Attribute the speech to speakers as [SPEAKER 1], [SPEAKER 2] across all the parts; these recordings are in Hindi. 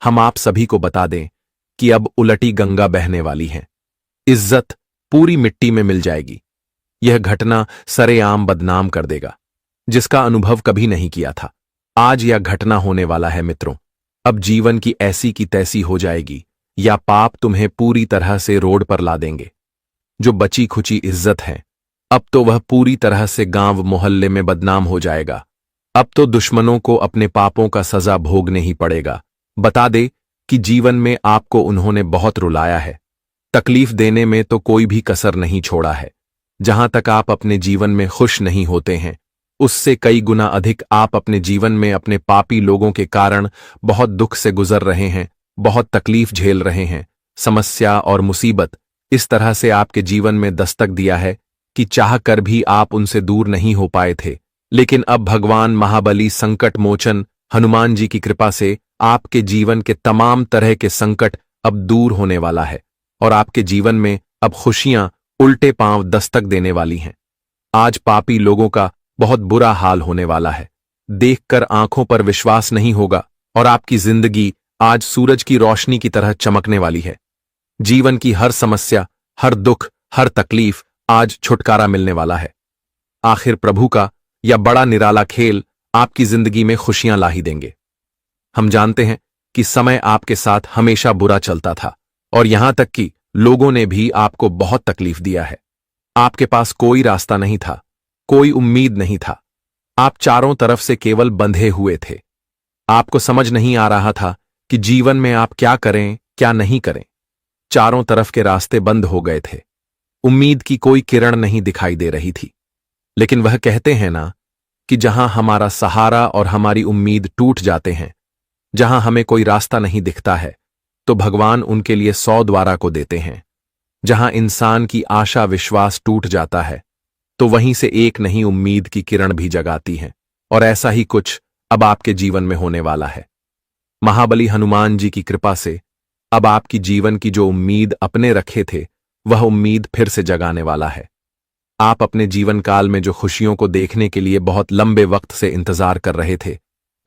[SPEAKER 1] हम आप सभी को बता दें कि अब उलटी गंगा बहने वाली है। इज्जत पूरी मिट्टी में मिल जाएगी। यह घटना सरेआम बदनाम कर देगा, जिसका अनुभव कभी नहीं किया था। आज यह घटना होने वाला है मित्रों। अब जीवन की ऐसी की तैसी हो जाएगी, या पाप तुम्हें पूरी तरह से रोड पर ला देंगे। जो बची खुची इज्जत है, अब तो वह पूरी तरह से गांव मोहल्ले में बदनाम हो जाएगा। अब तो दुश्मनों को अपने पापों का सजा भोगने ही पड़ेगा। बता दे कि जीवन में आपको उन्होंने बहुत रुलाया है, तकलीफ देने में तो कोई भी कसर नहीं छोड़ा है। जहां तक आप अपने जीवन में खुश नहीं होते हैं, उससे कई गुना अधिक आप अपने जीवन में अपने पापी लोगों के कारण बहुत दुख से गुजर रहे हैं, बहुत तकलीफ झेल रहे हैं। समस्या और मुसीबत इस तरह से आपके जीवन में दस्तक दिया है कि चाह कर भी आप उनसे दूर नहीं हो पाए थे। लेकिन अब भगवान महाबली संकट मोचन हनुमान जी की कृपा से आपके जीवन के तमाम तरह के संकट अब दूर होने वाला है और आपके जीवन में अब खुशियां उल्टे पांव दस्तक देने वाली हैं। आज पापी लोगों का बहुत बुरा हाल होने वाला है। देखकर आंखों पर विश्वास नहीं होगा और आपकी जिंदगी आज सूरज की रोशनी की तरह चमकने वाली है। जीवन की हर समस्या, हर दुख, हर तकलीफ आज छुटकारा मिलने वाला है। आखिर प्रभु का यह बड़ा निराला खेल आपकी जिंदगी में खुशियां ला ही देंगे। हम जानते हैं कि समय आपके साथ हमेशा बुरा चलता था और यहां तक कि लोगों ने भी आपको बहुत तकलीफ दिया है। आपके पास कोई रास्ता नहीं था, कोई उम्मीद नहीं था। आप चारों तरफ से केवल बंधे हुए थे। आपको समझ नहीं आ रहा था कि जीवन में आप क्या करें, क्या नहीं करें। चारों तरफ के रास्ते बंद हो गए थे। उम्मीद की कोई किरण नहीं दिखाई दे रही थी। लेकिन वह कहते हैं ना कि जहां हमारा सहारा और हमारी उम्मीद टूट जाते हैं, जहां हमें कोई रास्ता नहीं दिखता है, तो भगवान उनके लिए 100 द्वारा को देते हैं। जहां इंसान की आशा विश्वास टूट जाता है, तो वहीं से एक नई उम्मीद की किरण भी जगाती है। और ऐसा ही कुछ अब आपके जीवन में होने वाला है। महाबली हनुमान जी की कृपा से अब आपकी जीवन की जो उम्मीद अपने रखे थे, वह उम्मीद फिर से जगाने वाला है। आप अपने जीवन काल में जो खुशियों को देखने के लिए बहुत लंबे वक्त से इंतजार कर रहे थे,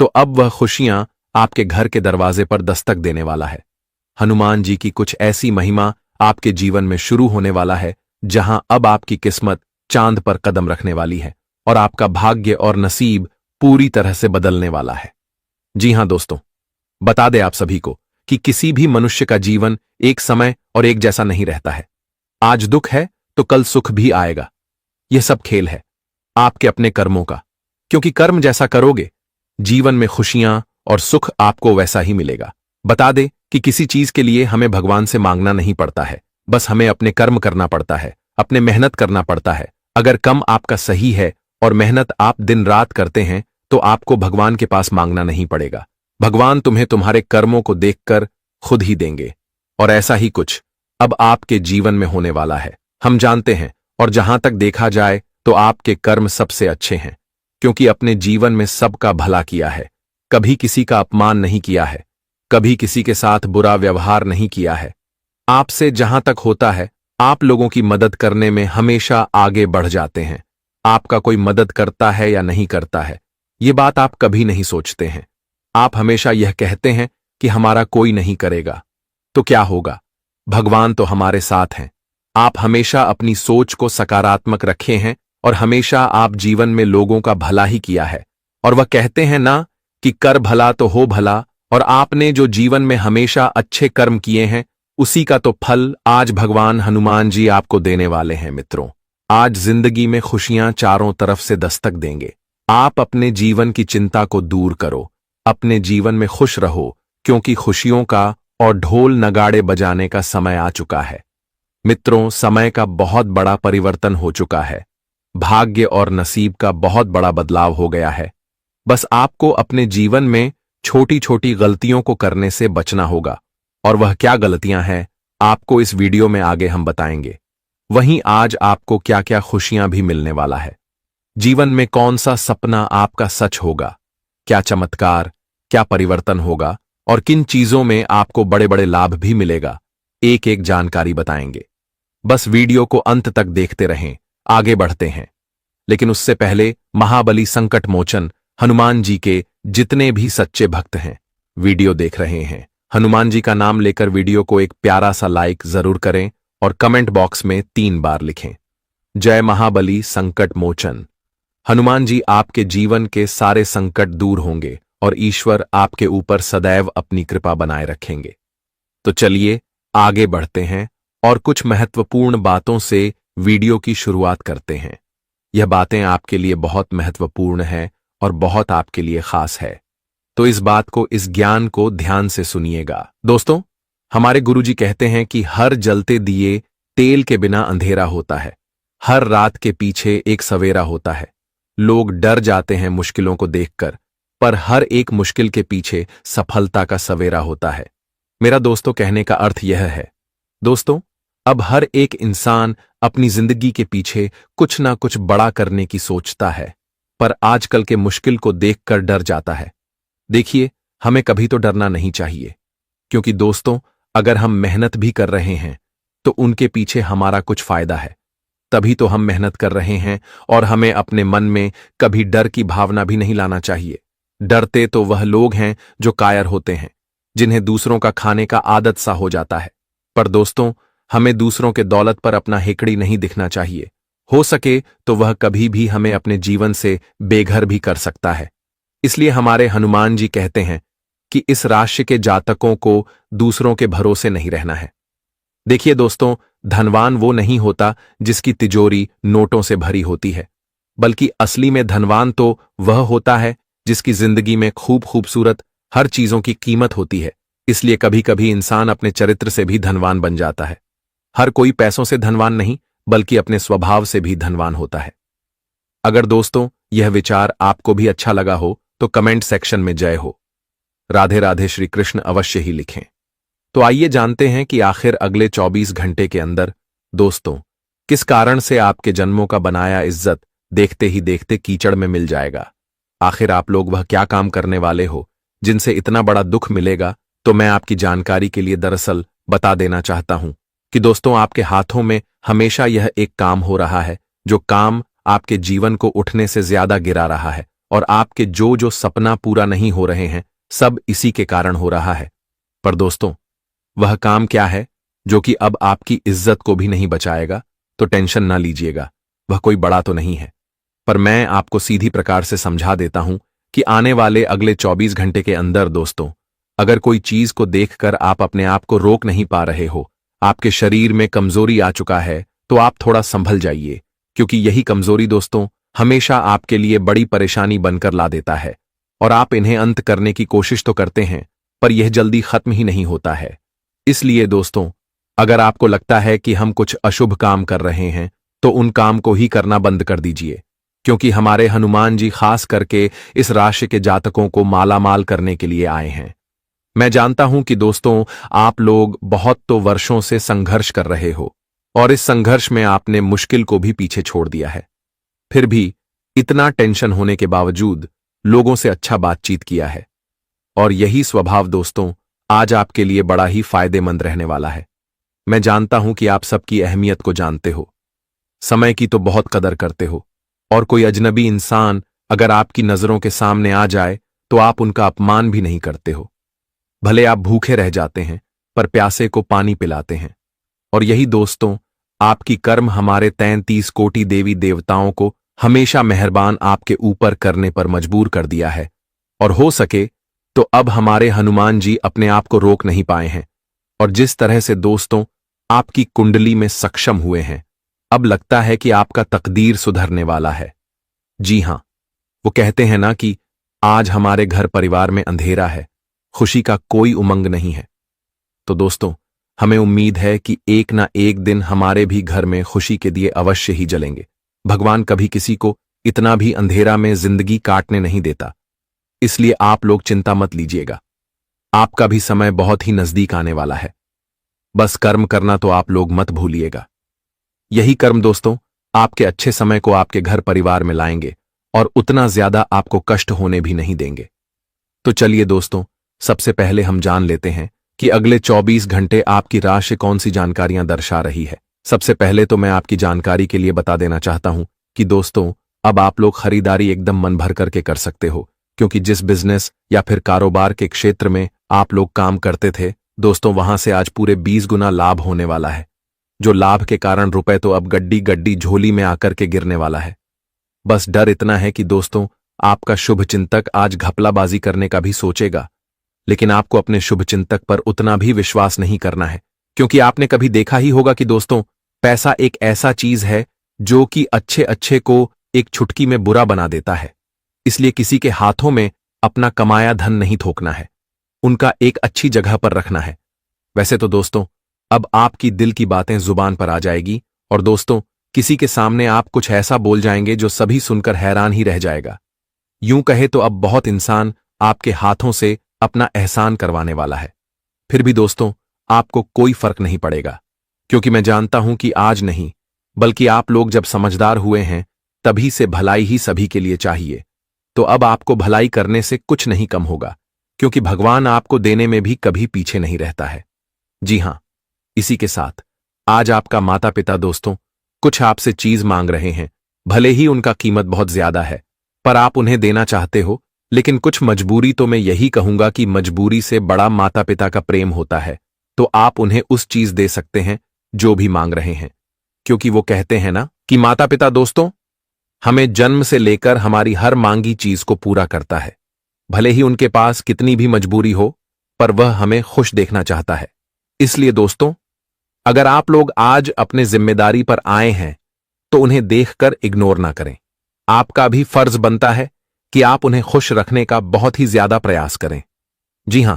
[SPEAKER 1] तो अब वह खुशियां आपके घर के दरवाजे पर दस्तक देने वाला है। हनुमान जी की कुछ ऐसी महिमा आपके जीवन में शुरू होने वाला है, जहां अब आपकी किस्मत चांद पर कदम रखने वाली है और आपका भाग्य और नसीब पूरी तरह से बदलने वाला है। जी हां दोस्तों, बता दें आप सभी को कि किसी भी मनुष्य का जीवन एक समय और एक जैसा नहीं रहता है। आज दुख है तो कल सुख भी आएगा। यह सब खेल है आपके अपने कर्मों का, क्योंकि कर्म जैसा करोगे, जीवन में खुशियां और सुख आपको वैसा ही मिलेगा। बता दे कि किसी चीज के लिए हमें भगवान से मांगना नहीं पड़ता है, बस हमें अपने कर्म करना पड़ता है, अपने मेहनत करना पड़ता है। अगर कम आपका सही है और मेहनत आप दिन रात करते हैं, तो आपको भगवान के पास मांगना नहीं पड़ेगा। भगवान तुम्हें तुम्हारे कर्मों को देखकर खुद ही देंगे। और ऐसा ही कुछ अब आपके जीवन में होने वाला है, हम जानते हैं। और जहां तक देखा जाए तो आपके कर्म सबसे अच्छे हैं, क्योंकि अपने जीवन में सबका भला किया है, कभी किसी का अपमान नहीं किया है, कभी किसी के साथ बुरा व्यवहार नहीं किया है। आपसे जहां तक होता है, आप लोगों की मदद करने में हमेशा आगे बढ़ जाते हैं। आपका कोई मदद करता है या नहीं करता है, ये बात आप कभी नहीं सोचते हैं। आप हमेशा यह कहते हैं कि हमारा कोई नहीं करेगा तो क्या होगा, भगवान तो हमारे साथ हैं। आप हमेशा अपनी सोच को सकारात्मक रखे हैं और हमेशा आप जीवन में लोगों का भला ही किया है। और वह कहते हैं ना कि कर भला तो हो भला, और आपने जो जीवन में हमेशा अच्छे कर्म किए हैं, उसी का तो फल आज भगवान हनुमान जी आपको देने वाले हैं। मित्रों, आज जिंदगी में खुशियां चारों तरफ से दस्तक देंगे। आप अपने जीवन की चिंता को दूर करो, अपने जीवन में खुश रहो, क्योंकि खुशियों का और ढोल नगाड़े बजाने का समय आ चुका है। मित्रों, समय का बहुत बड़ा परिवर्तन हो चुका है। भाग्य और नसीब का बहुत बड़ा बदलाव हो गया है। बस आपको अपने जीवन में छोटी छोटी गलतियों को करने से बचना होगा। और वह क्या गलतियां हैं, आपको इस वीडियो में आगे हम बताएंगे। वहीं आज आपको क्या क्या खुशियां भी मिलने वाला है। जीवन में कौन सा सपना आपका सच होगा, क्या चमत्कार, क्या परिवर्तन होगा और किन चीजों में आपको बड़े बड़े लाभ भी मिलेगा, एक एक जानकारी बताएंगे। बस वीडियो को अंत तक देखते रहें, आगे बढ़ते हैं। लेकिन उससे पहले महाबली संकट मोचन हनुमान जी के जितने भी सच्चे भक्त हैं, वीडियो देख रहे हैं, हनुमान जी का नाम लेकर वीडियो को एक प्यारा सा लाइक जरूर करें और कमेंट बॉक्स में 3 बार लिखें, जय महाबली संकट मोचन। हनुमान जी आपके जीवन के सारे संकट दूर होंगे और ईश्वर आपके ऊपर सदैव अपनी कृपा बनाए रखेंगे। तो चलिए आगे बढ़ते हैं और कुछ महत्वपूर्ण बातों से वीडियो की शुरुआत करते हैं। यह बातें आपके लिए बहुत महत्वपूर्ण है और बहुत आपके लिए खास है, तो इस बात को, इस ज्ञान को ध्यान से सुनिएगा। दोस्तों, हमारे गुरुजी कहते हैं कि हर जलते दिए तेल के बिना अंधेरा होता है, हर रात के पीछे एक सवेरा होता है। लोग डर जाते हैं मुश्किलों को देखकर, पर हर एक मुश्किल के पीछे सफलता का सवेरा होता है। मेरा दोस्तों कहने का अर्थ यह है, दोस्तों, अब हर एक इंसान अपनी जिंदगी के पीछे कुछ ना कुछ बड़ा करने की सोचता है, पर आजकल के मुश्किल को देखकर डर जाता है। देखिए, हमें कभी तो डरना नहीं चाहिए, क्योंकि दोस्तों, अगर हम मेहनत भी कर रहे हैं तो उनके पीछे हमारा कुछ फायदा है। तभी तो हम मेहनत कर रहे हैं और हमें अपने मन में कभी डर की भावना भी नहीं लाना चाहिए। डरते तो वह लोग हैं जो कायर होते हैं, जिन्हें दूसरों का खाने का आदत सा हो जाता है। पर दोस्तों, हमें दूसरों के दौलत पर अपना हेकड़ी नहीं दिखना चाहिए। हो सके तो वह कभी भी हमें अपने जीवन से बेघर भी कर सकता है। इसलिए हमारे हनुमान जी कहते हैं कि इस राशि के जातकों को दूसरों के भरोसे नहीं रहना है। देखिए दोस्तों, धनवान वो नहीं होता जिसकी तिजोरी नोटों से भरी होती है, बल्कि असली में धनवान तो वह होता है जिसकी जिंदगी में खूबसूरत हर चीजों की कीमत होती है। इसलिए कभी कभी इंसान अपने चरित्र से भी धनवान बन जाता है। हर कोई पैसों से धनवान नहीं, बल्कि अपने स्वभाव से भी धनवान होता है। अगर दोस्तों यह विचार आपको भी अच्छा लगा हो तो कमेंट सेक्शन में जय हो, राधे राधे श्री कृष्ण अवश्य ही लिखें। तो आइए जानते हैं कि आखिर अगले 24 घंटे के अंदर दोस्तों किस कारण से आपके जन्मों का बनाया इज्जत देखते ही देखते कीचड़ में मिल जाएगा। आखिर आप लोग वह क्या काम करने वाले हो जिनसे इतना बड़ा दुख मिलेगा। तो मैं आपकी जानकारी के लिए दरअसल बता देना चाहता हूं कि दोस्तों, आपके हाथों में हमेशा यह एक काम हो रहा है, जो काम आपके जीवन को उठने से ज्यादा गिरा रहा है, और आपके जो सपना पूरा नहीं हो रहे हैं, सब इसी के कारण हो रहा है। पर दोस्तों, वह काम क्या है जो कि अब आपकी इज्जत को भी नहीं बचाएगा? तो टेंशन ना लीजिएगा, वह कोई बड़ा तो नहीं है, पर मैं आपको सीधी प्रकार से समझा देता हूं कि आने वाले अगले 24 घंटे के अंदर दोस्तों, अगर कोई चीज को देखकर आप अपने आप को रोक नहीं पा रहे हो, आपके शरीर में कमजोरी आ चुका है, तो आप थोड़ा संभल जाइए, क्योंकि यही कमजोरी दोस्तों हमेशा आपके लिए बड़ी परेशानी बनकर ला देता है। और आप इन्हें अंत करने की कोशिश तो करते हैं, पर यह जल्दी खत्म ही नहीं होता है। इसलिए दोस्तों, अगर आपको लगता है कि हम कुछ अशुभ काम कर रहे हैं, तो उन काम को ही करना बंद कर दीजिए, क्योंकि हमारे हनुमान जी खास करके इस राशि के जातकों को मालामाल करने के लिए आए हैं। मैं जानता हूं कि दोस्तों, आप लोग बहुत तो वर्षों से संघर्ष कर रहे हो, और इस संघर्ष में आपने मुश्किल को भी पीछे छोड़ दिया है। फिर भी इतना टेंशन होने के बावजूद लोगों से अच्छा बातचीत किया है, और यही स्वभाव दोस्तों आज आपके लिए बड़ा ही फायदेमंद रहने वाला है। मैं जानता हूं कि आप सबकी अहमियत को जानते हो, समय की तो बहुत कदर करते हो, और कोई अजनबी इंसान अगर आपकी नजरों के सामने आ जाए तो आप उनका अपमान भी नहीं करते हो। भले आप भूखे रह जाते हैं, पर प्यासे को पानी पिलाते हैं। और यही दोस्तों आपकी कर्म हमारे 33 कोटि देवी देवताओं को हमेशा मेहरबान आपके ऊपर करने पर मजबूर कर दिया है। और हो सके तो अब हमारे हनुमान जी अपने आप को रोक नहीं पाए हैं, और जिस तरह से दोस्तों आपकी कुंडली में सक्षम हुए हैं, अब लगता है कि आपका तकदीर सुधरने वाला है। जी हां, वो कहते हैं ना कि आज हमारे घर परिवार में अंधेरा है, खुशी का कोई उमंग नहीं है। तो दोस्तों, हमें उम्मीद है कि एक ना एक दिन हमारे भी घर में खुशी के दिए अवश्य ही जलेंगे। भगवान कभी किसी को इतना भी अंधेरा में जिंदगी काटने नहीं देता, इसलिए आप लोग चिंता मत लीजिएगा। आपका भी समय बहुत ही नजदीक आने वाला है। बस कर्म करना तो आप लोग मत भूलिएगा। यही कर्म दोस्तों आपके अच्छे समय को आपके घर परिवार में लाएंगे, और उतना ज्यादा आपको कष्ट होने भी नहीं देंगे। तो चलिए दोस्तों, सबसे पहले हम जान लेते हैं कि अगले 24 घंटे आपकी राशि कौन सी जानकारियां दर्शा रही है। सबसे पहले तो मैं आपकी जानकारी के लिए बता देना चाहता हूं कि दोस्तों अब आप लोग खरीदारी एकदम मन भर करके कर सकते हो, क्योंकि जिस बिजनेस या फिर कारोबार के क्षेत्र में आप लोग काम करते थे दोस्तों, वहां से आज पूरे 20 गुना लाभ होने वाला है। जो लाभ के कारण रुपए तो अब गड्डी गड्डी झोली में आकर के गिरने वाला है। बस डर इतना है कि दोस्तों, आपका शुभ चिंतक आज घपलाबाजी करने का भी सोचेगा, लेकिन आपको अपने शुभ चिंतक पर उतना भी विश्वास नहीं करना है, क्योंकि आपने कभी देखा ही होगा कि दोस्तों, पैसा एक ऐसा चीज है जो कि अच्छे अच्छे को एक चुटकी में बुरा बना देता है। इसलिए किसी के हाथों में अपना कमाया धन नहीं थोकना है, उनका एक अच्छी जगह पर रखना है। वैसे तो दोस्तों, अब आपकी दिल की बातें जुबान पर आ जाएगी और दोस्तों, किसी के सामने आप कुछ ऐसा बोल जाएंगे जो सभी सुनकर हैरान ही रह जाएगा। यूं कहे तो अब बहुत इंसान आपके हाथों से अपना एहसान करवाने वाला है। फिर भी दोस्तों, आपको कोई फर्क नहीं पड़ेगा, क्योंकि मैं जानता हूं कि आज नहीं, बल्कि आप लोग जब समझदार हुए हैं तभी से भलाई ही सभी के लिए चाहिए। तो अब आपको भलाई करने से कुछ नहीं कम होगा, क्योंकि भगवान आपको देने में भी कभी पीछे नहीं रहता है। जी हां, इसी के साथ आज आपका माता पिता दोस्तों कुछ आपसे चीज मांग रहे हैं। भले ही उनका कीमत बहुत ज्यादा है, पर आप उन्हें देना चाहते हो, लेकिन कुछ मजबूरी, तो मैं यही कहूंगा कि मजबूरी से बड़ा माता पिता का प्रेम होता है। तो आप उन्हें उस चीज दे सकते हैं जो भी मांग रहे हैं, क्योंकि वो कहते हैं ना कि माता पिता दोस्तों हमें जन्म से लेकर हमारी हर मांगी चीज को पूरा करता है। भले ही उनके पास कितनी भी मजबूरी हो, पर वह हमें खुश देखना चाहता है। इसलिए दोस्तों, अगर आप लोग आज अपने जिम्मेदारी पर आए हैं तो उन्हें देखकर इग्नोर ना करें। आपका भी फर्ज बनता है कि आप उन्हें खुश रखने का बहुत ही ज्यादा प्रयास करें। जी हां,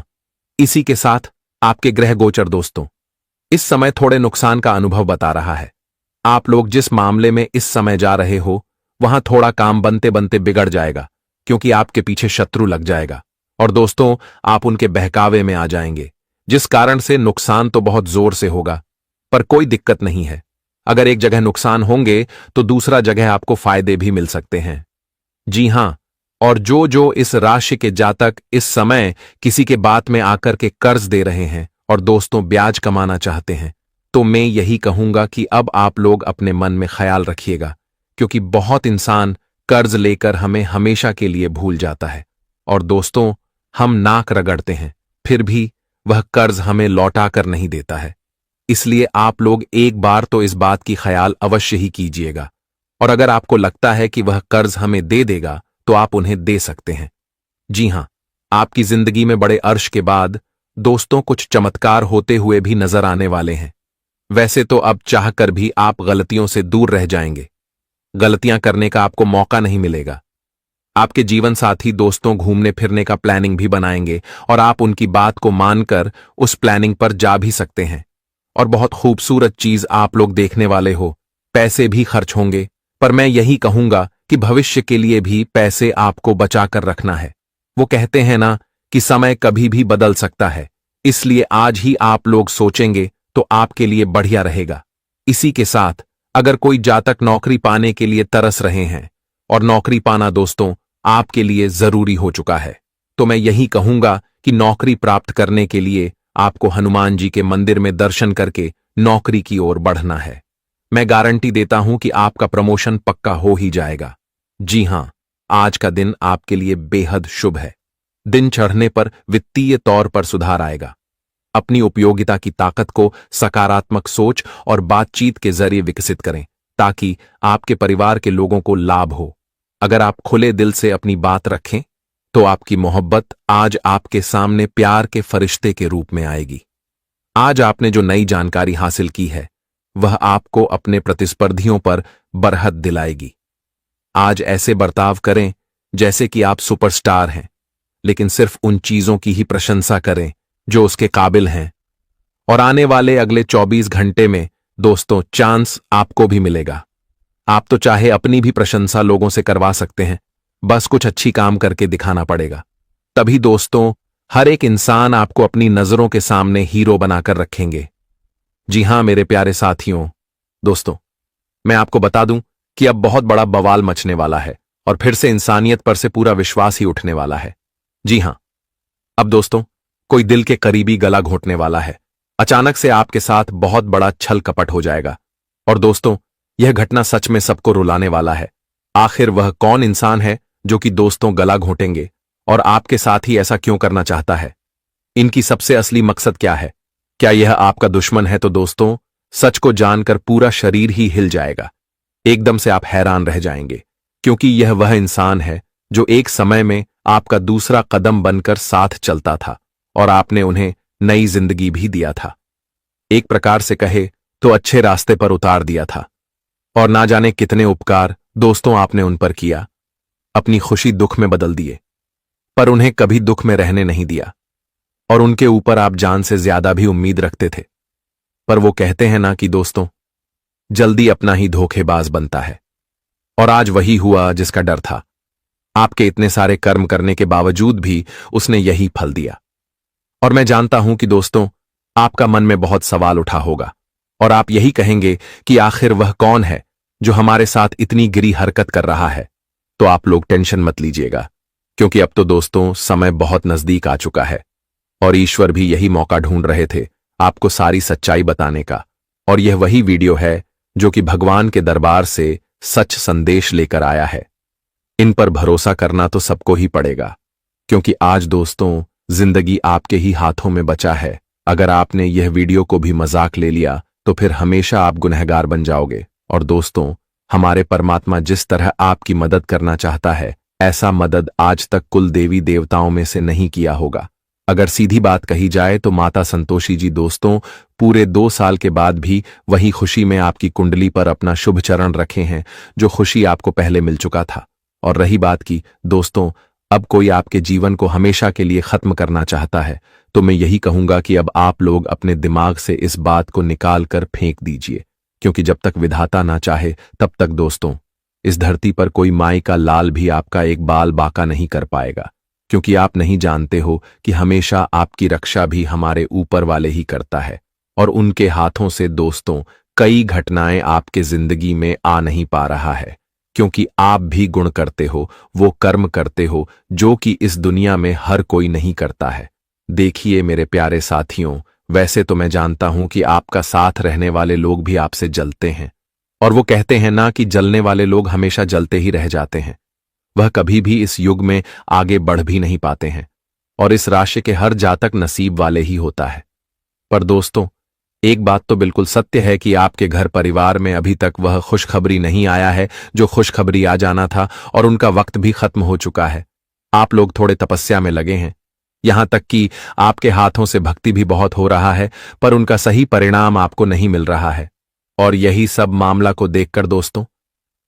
[SPEAKER 1] इसी के साथ आपके ग्रह गोचर दोस्तों इस समय थोड़े नुकसान का अनुभव बता रहा है। आप लोग जिस मामले में इस समय जा रहे हो वहां थोड़ा काम बनते बनते बिगड़ जाएगा, क्योंकि आपके पीछे शत्रु लग जाएगा और दोस्तों आप उनके बहकावे में आ जाएंगे, जिस कारण से नुकसान तो बहुत जोर से होगा, पर कोई दिक्कत नहीं है। अगर एक जगह नुकसान होंगे तो दूसरा जगह आपको फायदे भी मिल सकते हैं। जी हां, और जो जो इस राशि के जातक इस समय किसी के बात में आकर के कर्ज दे रहे हैं और दोस्तों ब्याज कमाना चाहते हैं, तो मैं यही कहूंगा कि अब आप लोग अपने मन में ख्याल रखिएगा, क्योंकि बहुत इंसान कर्ज लेकर हमें हमेशा के लिए भूल जाता है और दोस्तों हम नाक रगड़ते हैं, फिर भी वह कर्ज हमें लौटा कर नहीं देता है। इसलिए आप लोग एक बार तो इस बात की ख्याल अवश्य ही कीजिएगा, और अगर आपको लगता है कि वह कर्ज हमें दे देगा तो आप उन्हें दे सकते हैं। जी हां, आपकी जिंदगी में बड़े अर्श के बाद दोस्तों कुछ चमत्कार होते हुए भी नजर आने वाले हैं। वैसे तो अब चाहकर भी आप गलतियों से दूर रह जाएंगे, गलतियां करने का आपको मौका नहीं मिलेगा। आपके जीवन साथी दोस्तों घूमने फिरने का प्लानिंग भी बनाएंगे और आप उनकी बात को मानकर उस प्लानिंग पर जा भी सकते हैं, और बहुत खूबसूरत चीज आप लोग देखने वाले हो। पैसे भी खर्च होंगे, पर मैं यही कहूंगा कि भविष्य के लिए भी पैसे आपको बचा कर रखना है। वो कहते हैं ना कि समय कभी भी बदल सकता है, इसलिए आज ही आप लोग सोचेंगे तो आपके लिए बढ़िया रहेगा। इसी के साथ अगर कोई जातक नौकरी पाने के लिए तरस रहे हैं और नौकरी पाना दोस्तों आपके लिए जरूरी हो चुका है, तो मैं यही कहूंगा कि नौकरी प्राप्त करने के लिए आपको हनुमान जी के मंदिर में दर्शन करके नौकरी की ओर बढ़ना है। मैं गारंटी देता हूं कि आपका प्रमोशन पक्का हो ही जाएगा। जी हां, आज का दिन आपके लिए बेहद शुभ है। दिन चढ़ने पर वित्तीय तौर पर सुधार आएगा। अपनी उपयोगिता की ताकत को सकारात्मक सोच और बातचीत के जरिए विकसित करें, ताकि आपके परिवार के लोगों को लाभ हो। अगर आप खुले दिल से अपनी बात रखें तो आपकी मोहब्बत आज आपके सामने प्यार के फरिश्ते के रूप में आएगी। आज आपने जो नई जानकारी हासिल की है वह आपको अपने प्रतिस्पर्धियों पर बरहत दिलाएगी। आज ऐसे बर्ताव करें जैसे कि आप सुपरस्टार हैं, लेकिन सिर्फ उन चीजों की ही प्रशंसा करें जो उसके काबिल हैं, और आने वाले अगले 24 घंटे में दोस्तों चांस आपको भी मिलेगा। आप तो चाहे अपनी भी प्रशंसा लोगों से करवा सकते हैं, बस कुछ अच्छी काम करके दिखाना पड़ेगा। तभी दोस्तों हर एक इंसान आपको अपनी नजरों के सामने हीरो बनाकर रखेंगे। जी हां मेरे प्यारे साथियों, दोस्तों मैं आपको बता दूं कि अब बहुत बड़ा बवाल मचने वाला है और फिर से इंसानियत पर से पूरा विश्वास ही उठने वाला है। जी हां, अब दोस्तों कोई दिल के करीबी गला घोंटने वाला है। अचानक से आपके साथ बहुत बड़ा छल कपट हो जाएगा, और दोस्तों यह घटना सच में सबको रुलाने वाला है। आखिर वह कौन इंसान है जो कि दोस्तों गला घोंटेंगे, और आपके साथ ही ऐसा क्यों करना चाहता है? इनकी सबसे असली मकसद क्या है? क्या यह आपका दुश्मन है? तो दोस्तों, सच को जानकर पूरा शरीर ही हिल जाएगा। एकदम से आप हैरान रह जाएंगे, क्योंकि यह वह इंसान है जो एक समय में आपका दूसरा कदम बनकर साथ चलता था और आपने उन्हें नई जिंदगी भी दिया था। एक प्रकार से कहे तो अच्छे रास्ते पर उतार दिया था। और ना जाने कितने उपकार दोस्तों आपने उन पर किया, अपनी खुशी दुख में बदल दिए, पर उन्हें कभी दुख में रहने नहीं दिया। और उनके ऊपर आप जान से ज्यादा भी उम्मीद रखते थे। पर वो कहते हैं ना कि दोस्तों, जल्दी अपना ही धोखेबाज बनता है। और आज वही हुआ जिसका डर था। आपके इतने सारे कर्म करने के बावजूद भी उसने यही फल दिया। और मैं जानता हूं कि दोस्तों, आपका मन में बहुत सवाल उठा होगा और आप यही कहेंगे कि आखिर वह कौन है जो हमारे साथ इतनी गिरी हरकत कर रहा है। तो आप लोग टेंशन मत लीजिएगा, क्योंकि अब तो दोस्तों समय बहुत नजदीक आ चुका है और ईश्वर भी यही मौका ढूंढ रहे थे आपको सारी सच्चाई बताने का। और यह वही वीडियो है जो कि भगवान के दरबार से सच संदेश लेकर आया है। इन पर भरोसा करना तो सबको ही पड़ेगा, क्योंकि आज दोस्तों जिंदगी आपके ही हाथों में बचा है। अगर आपने यह वीडियो को भी मजाक ले लिया तो फिर हमेशा आप गुनहगार बन जाओगे। और दोस्तों, हमारे परमात्मा जिस तरह आपकी मदद करना चाहता है, ऐसा मदद आज तक कुल देवी देवताओं में से नहीं किया होगा। अगर सीधी बात कही जाए तो माता संतोषी जी दोस्तों पूरे 2 साल के बाद भी वही खुशी में आपकी कुंडली पर अपना शुभ चरण रखे हैं, जो खुशी आपको पहले मिल चुका था। और रही बात की दोस्तों, अब कोई आपके जीवन को हमेशा के लिए खत्म करना चाहता है, तो मैं यही कहूंगा कि अब आप लोग अपने दिमाग से इस बात को निकाल कर फेंक दीजिए, क्योंकि जब तक विधाता ना चाहे तब तक दोस्तों इस धरती पर कोई माई का लाल भी आपका एक बाल बाका नहीं कर पाएगा। क्योंकि आप नहीं जानते हो कि हमेशा आपकी रक्षा भी हमारे ऊपर वाले ही करता है। और उनके हाथों से दोस्तों कई घटनाएं आपके जिंदगी में आ नहीं पा रहा है, क्योंकि आप भी गुण करते हो, वो कर्म करते हो जो कि इस दुनिया में हर कोई नहीं करता है। देखिए मेरे प्यारे साथियों, वैसे तो मैं जानता हूं कि आपका साथ रहने वाले लोग भी आपसे जलते हैं, और वो कहते हैं ना कि जलने वाले लोग हमेशा जलते ही रह जाते हैं। वह कभी भी इस युग में आगे बढ़ भी नहीं पाते हैं, और इस राशि के हर जातक नसीब वाले ही होता है। पर दोस्तों, एक बात तो बिल्कुल सत्य है कि आपके घर परिवार में अभी तक वह खुशखबरी नहीं आया है जो खुशखबरी आ जाना था, और उनका वक्त भी खत्म हो चुका है। आप लोग थोड़े तपस्या में लगे हैं, यहां तक कि आपके हाथों से भक्ति भी बहुत हो रहा है, पर उनका सही परिणाम आपको नहीं मिल रहा है। और यही सब मामला को देखकर दोस्तों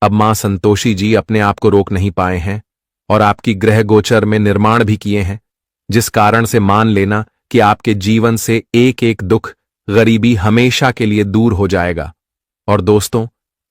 [SPEAKER 1] अब मां संतोषी जी अपने आप को रोक नहीं पाए हैं और आपकी ग्रह गोचर में निर्माण भी किए हैं, जिस कारण से मान लेना कि आपके जीवन से एक एक दुख गरीबी हमेशा के लिए दूर हो जाएगा। और दोस्तों,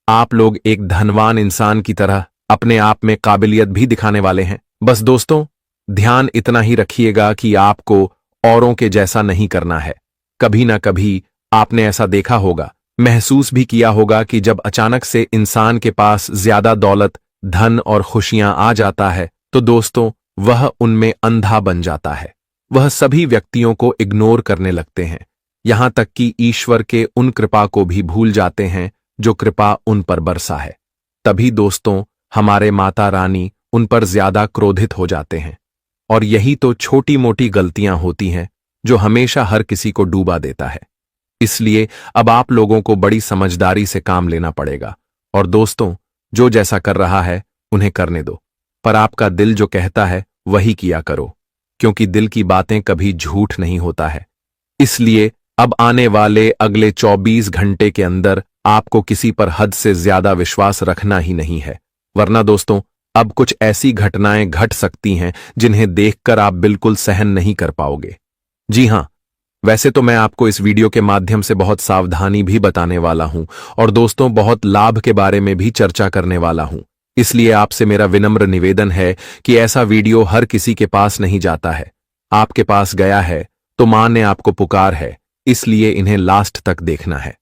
[SPEAKER 1] आप लोग एक धनवान इंसान की तरह अपने आप में काबिलियत भी दिखाने वाले हैं। बस दोस्तों, ध्यान इतना ही रखिएगा कि आपको औरों के जैसा नहीं करना है। कभी ना कभी आपने ऐसा देखा होगा, महसूस भी किया होगा कि जब अचानक से इंसान के पास ज्यादा दौलत, धन और खुशियां आ जाता है तो दोस्तों वह उनमें अंधा बन जाता है। वह सभी व्यक्तियों को इग्नोर करने लगते हैं, यहां तक कि ईश्वर के उन कृपा को भी भूल जाते हैं जो कृपा उन पर बरसा है। तभी दोस्तों हमारे माता रानी उन पर ज्यादा क्रोधित हो जाते हैं। और यही तो छोटी मोटी गलतियां होती हैं जो हमेशा हर किसी को डूबा देता है। इसलिए अब आप लोगों को बड़ी समझदारी से काम लेना पड़ेगा। और दोस्तों, जो जैसा कर रहा है उन्हें करने दो, पर आपका दिल जो कहता है वही किया करो, क्योंकि दिल की बातें कभी झूठ नहीं होता है। इसलिए अब आने वाले अगले 24 घंटे के अंदर आपको किसी पर हद से ज्यादा विश्वास रखना ही नहीं है, वरना दोस्तों अब कुछ ऐसी घटनाएं घट सकती हैं जिन्हें देखकर आप बिल्कुल सहन नहीं कर पाओगे। जी हां, वैसे तो मैं आपको इस वीडियो के माध्यम से बहुत सावधानी भी बताने वाला हूं और दोस्तों बहुत लाभ के बारे में भी चर्चा करने वाला हूं। इसलिए आपसे मेरा विनम्र निवेदन है कि ऐसा वीडियो हर किसी के पास नहीं जाता है। आपके पास गया है तो मां ने आपको पुकार है, इसलिए इन्हें लास्ट तक देखना है।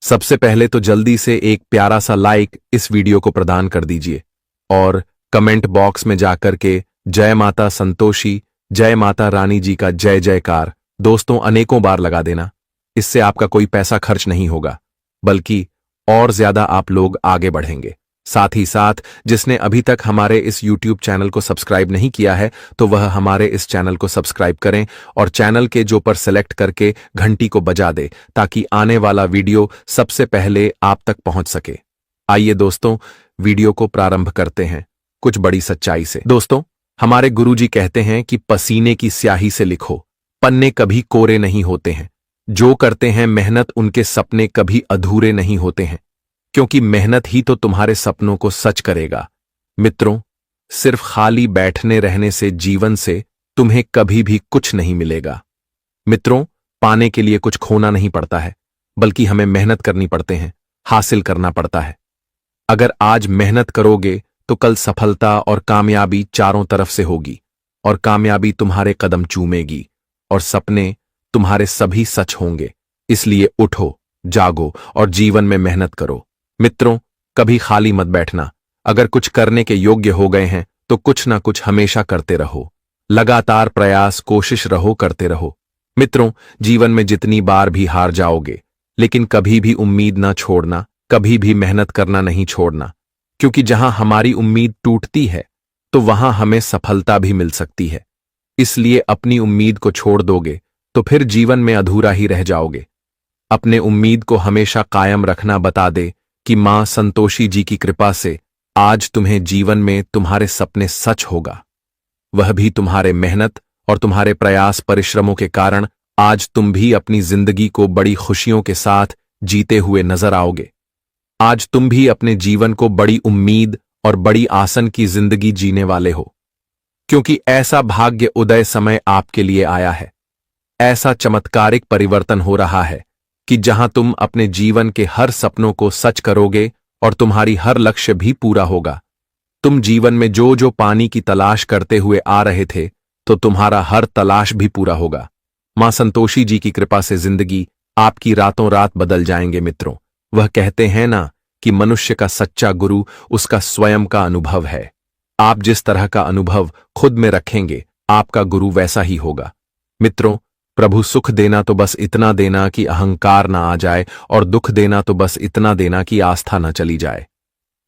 [SPEAKER 1] सबसे पहले तो जल्दी से एक प्यारा सा लाइक इस वीडियो को प्रदान कर दीजिए और कमेंट बॉक्स में जाकर के जय माता संतोषी, जय माता रानी जी का जय जयकार दोस्तों अनेकों बार लगा देना। इससे आपका कोई पैसा खर्च नहीं होगा, बल्कि और ज्यादा आप लोग आगे बढ़ेंगे। साथ ही साथ जिसने अभी तक हमारे इस YouTube चैनल को सब्सक्राइब नहीं किया है तो वह हमारे इस चैनल को सब्सक्राइब करें और चैनल के जो पर सेलेक्ट करके घंटी को बजा दे ताकि आने वाला वीडियो सबसे पहले आप तक पहुंच सके। आइए दोस्तों, वीडियो को प्रारंभ करते हैं कुछ बड़ी सच्चाई से। दोस्तों, हमारे गुरुजी कहते हैं कि पसीने की स्याही से लिखो, पन्ने कभी कोरे नहीं होते हैं। जो करते हैं मेहनत, उनके सपने कभी अधूरे नहीं होते हैं, क्योंकि मेहनत ही तो तुम्हारे सपनों को सच करेगा। मित्रों, सिर्फ खाली बैठने रहने से जीवन से तुम्हें कभी भी कुछ नहीं मिलेगा। मित्रों, पाने के लिए कुछ खोना नहीं पड़ता है, बल्कि हमें मेहनत करनी पड़ते हैं, हासिल करना पड़ता है। अगर आज मेहनत करोगे तो कल सफलता और कामयाबी चारों तरफ से होगी, और कामयाबी तुम्हारे कदम चूमेगी और सपने तुम्हारे सभी सच होंगे। इसलिए उठो, जागो और जीवन में मेहनत करो। मित्रों, कभी खाली मत बैठना। अगर कुछ करने के योग्य हो गए हैं तो कुछ ना कुछ हमेशा करते रहो। लगातार प्रयास, कोशिश रहो, करते रहो। मित्रों, जीवन में जितनी बार भी हार जाओगे, लेकिन कभी भी उम्मीद ना छोड़ना, कभी भी मेहनत करना नहीं छोड़ना, क्योंकि जहां हमारी उम्मीद टूटती है तो वहां हमें सफलता भी मिल सकती है। इसलिए अपनी उम्मीद को छोड़ दोगे तो फिर जीवन में अधूरा ही रह जाओगे। अपने उम्मीद को हमेशा कायम रखना बता दे कि मां संतोषी जी की कृपा से आज तुम्हें जीवन में तुम्हारे सपने सच होगा। वह भी तुम्हारे मेहनत और तुम्हारे प्रयास परिश्रमों के कारण आज तुम भी अपनी जिंदगी को बड़ी खुशियों के साथ जीते हुए नजर आओगे। आज तुम भी अपने जीवन को बड़ी उम्मीद और बड़ी आसन की जिंदगी जीने वाले हो, क्योंकि ऐसा भाग्य उदय समय आपके लिए आया है। ऐसा चमत्कारिक परिवर्तन हो रहा है कि जहां तुम अपने जीवन के हर सपनों को सच करोगे और तुम्हारी हर लक्ष्य भी पूरा होगा। तुम जीवन में जो जो पानी की तलाश करते हुए आ रहे थे, तो तुम्हारा हर तलाश भी पूरा होगा। मां संतोषी जी की कृपा से जिंदगी आपकी रातों रात बदल जाएंगे। मित्रों, वह कहते हैं ना कि मनुष्य का सच्चा गुरु उसका स्वयं का अनुभव है। आप जिस तरह का अनुभव खुद में रखेंगे, आपका गुरु वैसा ही होगा। मित्रों, प्रभु सुख देना तो बस इतना देना कि अहंकार ना आ जाए, और दुख देना तो बस इतना देना कि आस्था न चली जाए।